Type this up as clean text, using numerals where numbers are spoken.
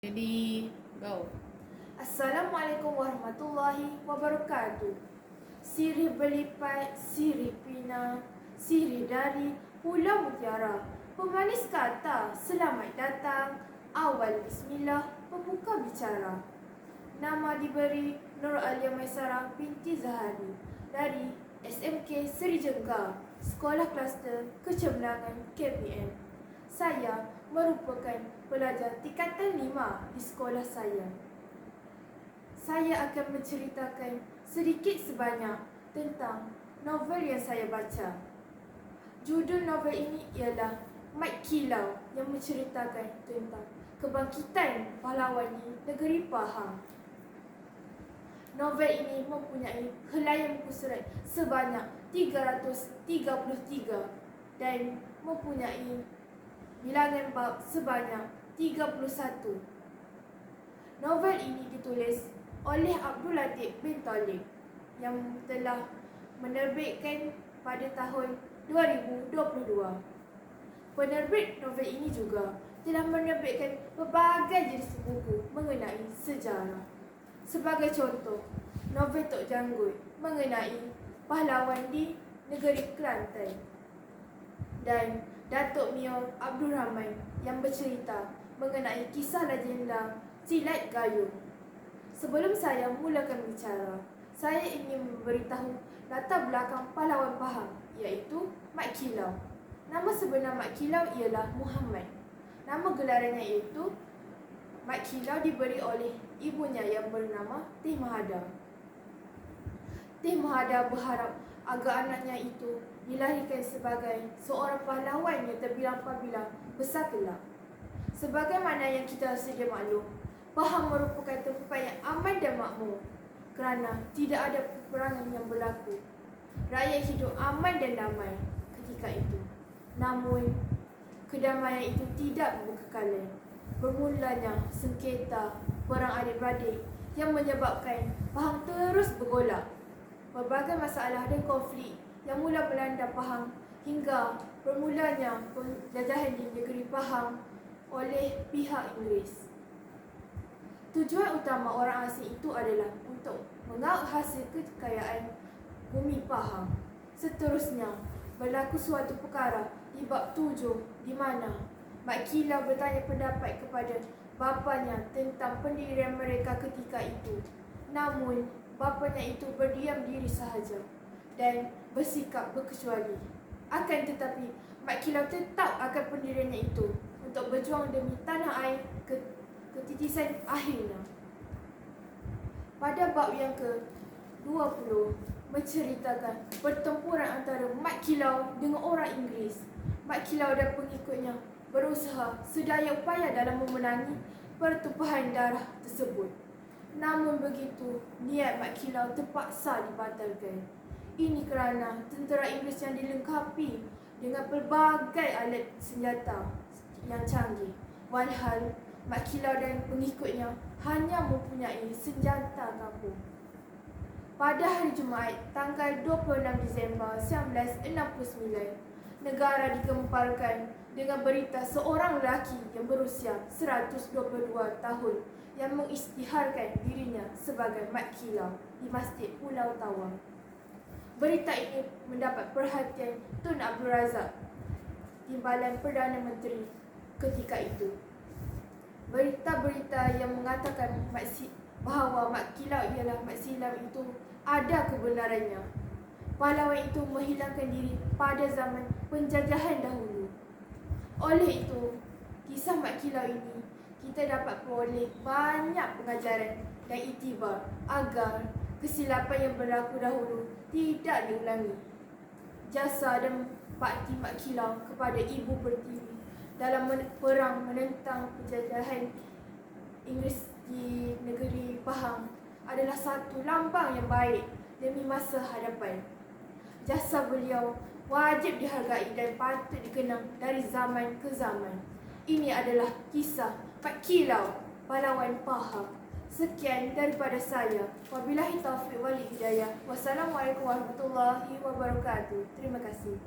Ready, go. Assalamualaikum warahmatullahi wabarakatuh. Sirih berlipat, sirih pina, sirih dari Pulau Mutiara. Pemanis kata, selamat datang. Awal bismillah, pembuka bicara. Nama diberi Nur Alia Maisara binti Zahari dari SMK Seri Jengka, Sekolah Kluster Kecemerlangan KPM. Saya merupakan pelajar tingkatan 5 di sekolah saya. Saya akan menceritakan sedikit sebanyak tentang novel yang saya baca. Judul novel ini ialah Mat Kilau yang menceritakan tentang kebangkitan pahlawan di negeri Pahang. Novel ini mempunyai helaian muka surat sebanyak 333 dan mempunyai bilangan bab sebanyak 31. Novel ini ditulis oleh Abdul Latif bin Talib yang telah menerbitkan pada tahun 2022. Penerbit novel ini juga telah menerbitkan pelbagai jenis buku mengenai sejarah. Sebagai contoh, novel Tok Janggut mengenai pahlawan di negeri Kelantan dan Datuk Mio Abdul Rahman yang bercerita mengenai kisah legenda Silat Gayung. Sebelum saya mulakan bicara, saya ingin memberitahu latar belakang pahlawan Pahang, iaitu Mat Kilau. Nama sebenar Mat Kilau ialah Muhammad. Nama gelarannya iaitu Mat Kilau diberi oleh ibunya yang bernama Teh Mahada. Teh Mahada berharap agar anaknya itu dilahirkan sebagai seorang pahlawan yang terbilang pabilang besar kelak. Sebagaimana yang kita sedia maklum, Pahang merupakan tempat yang aman dan makmur kerana tidak ada peperangan yang berlaku. Rakyat hidup aman dan damai ketika itu. Namun, kedamaian itu tidak berkekalan. Bermulanya sengketa perang adik-beradik yang menyebabkan Pahang terus bergolak. Berbagai masalah dan konflik yang mula melanda Pahang hingga bermulanya penjajahan di negeri Pahang oleh pihak Inggeris. Tujuan utama orang asing itu adalah untuk mengaut hasil kekayaan bumi Pahang. Seterusnya, berlaku suatu perkara di bab 7 di mana Mat Kilau bertanya pendapat kepada bapanya tentang pendirian mereka ketika itu. Namun, bapanya itu berdiam diri sahaja dan bersikap berkecuali. Akan tetapi, Mat Kilau tetap akan pendiriannya itu untuk berjuang demi tanah air ketitisan akhirnya. Pada bab yang ke-20 menceritakan pertempuran antara Mat Kilau dengan orang Inggeris. Mat Kilau dan pengikutnya berusaha sedaya upaya dalam memenangi pertumpahan darah tersebut. Namun begitu, niat Mat Kilau terpaksa dibatalkan. Ini kerana tentera Inggeris yang dilengkapi dengan pelbagai alat senjata yang canggih, walhal Mat Kilau dan pengikutnya hanya mempunyai senjata kampung. Pada hari Jumaat, tanggal 26 Disember 1969, negara digemparkan dengan berita seorang lelaki yang berusia 122 tahun yang mengisytiharkan dirinya sebagai Mat Kilau di Masjid Pulau Tawang. Berita ini mendapat perhatian Tun Abdul Razak, Timbalan Perdana Menteri ketika itu. Berita-berita yang mengatakan bahawa Mat Kilau ialah Mat Silam itu ada kebenarannya. Pahlawan itu menghilangkan diri pada zaman penjajahan dahulu. Oleh itu, kisah Mat Kilau ini kita dapat peroleh banyak pengajaran dan iktibar agar kesilapan yang berlaku dahulu tidak diulangi. Jasa dan bakti Mat Kilau kepada Ibu Pertiwi dalam perang menentang penjajahan Inggeris di negeri Pahang adalah satu lambang yang baik demi masa hadapan. Jasa beliau wajib dihargai dan patut dikenang dari zaman ke zaman. Ini adalah kisah Mat Kilau, pahlawan Pahang. Sekian daripada saya. Wabillahi taufiq wal hidayah. Wassalamualaikum warahmatullahi wabarakatuh. Terima kasih.